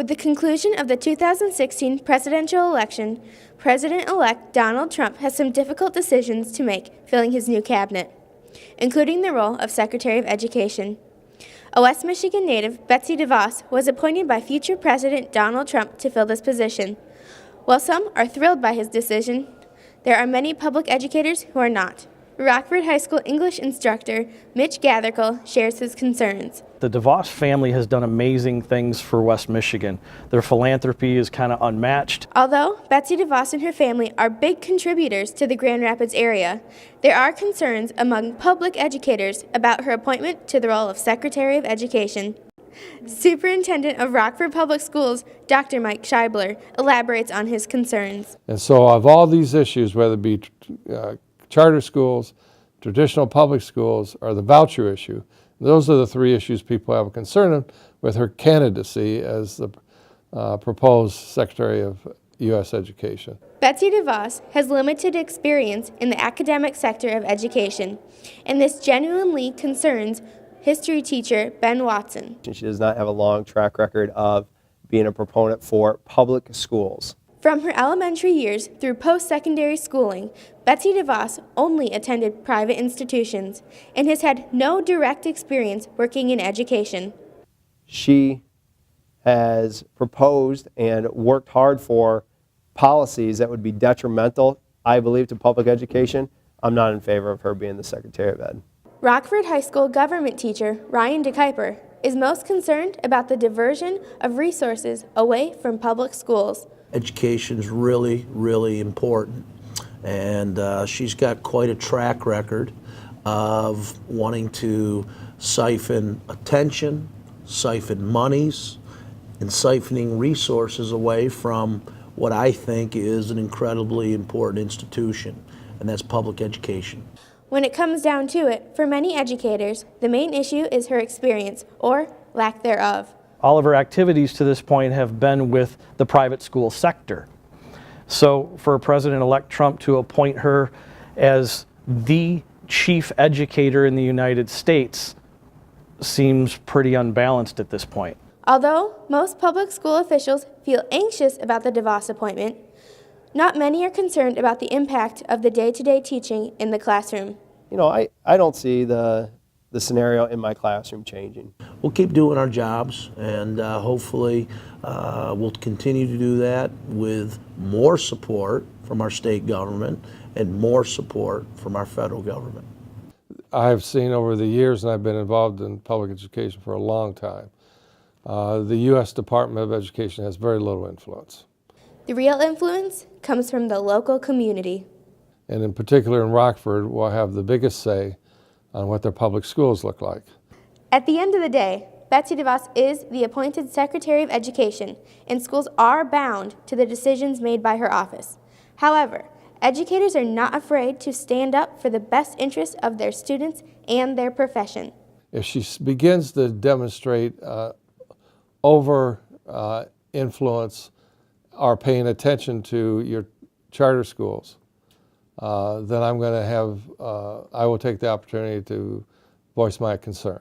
With the conclusion of the 2016 presidential election, President-elect Donald Trump has some difficult decisions to make filling his new cabinet, including the role of Secretary of Education. A West Michigan native, Betsy DeVos, was appointed by future President Donald Trump to fill this position. While some are thrilled by his decision, there are many public educators who are not. Rockford High School English instructor Mitch Gatherkel shares his concerns. The DeVos family has done amazing things for West Michigan. Their philanthropy is kind of unmatched. Although Betsy DeVos and her family are big contributors to the Grand Rapids area, there are concerns among public educators about her appointment to the role of Secretary of Education. Superintendent of Rockford Public Schools, Dr. Mike Scheibler, elaborates on his concerns. And so of all these issues, whether it be charter schools, traditional public schools, or the voucher issue, those are the three issues people have a concern with her candidacy as the proposed Secretary of U.S. Education. Betsy DeVos has limited experience in the academic sector of education, and this genuinely concerns history teacher Ben Watson. She does not have a long track record of being a proponent for public schools. From her elementary years through post-secondary schooling, Betsy DeVos only attended private institutions and has had no direct experience working in education. She has proposed and worked hard for policies that would be detrimental, I believe, to public education. I'm not in favor of her being the Secretary of Ed. Rockford High School government teacher Ryan DeKuyper is most concerned about the diversion of resources away from public schools. Education is really, really important, and she's got quite a track record of wanting to siphon attention, siphon monies, and siphoning resources away from what I think is an incredibly important institution, and that's public education. When it comes down to it, for many educators, the main issue is her experience, or lack thereof. All of her activities to this point have been with the private school sector. So for President-elect Trump to appoint her as the chief educator in the United States seems pretty unbalanced at this point. Although most public school officials feel anxious about the DeVos appointment, not many are concerned about the impact of the day-to-day teaching in the classroom. You know, I don't see the scenario in my classroom changing. We'll keep doing our jobs, and hopefully we'll continue to do that with more support from our state government and more support from our federal government. I've seen over the years, and I've been involved in public education for a long time, the U.S. Department of Education has very little influence. The real influence comes from the local community. And in particular in Rockford, we'll have the biggest say on what their public schools look like. At the end of the day, Betsy DeVos is the appointed Secretary of Education, and schools are bound to the decisions made by her office. However, educators are not afraid to stand up for the best interests of their students and their profession. If she begins to demonstrate over influence or paying attention to your charter schools, then I'm going to have, I will take the opportunity to voice my concern.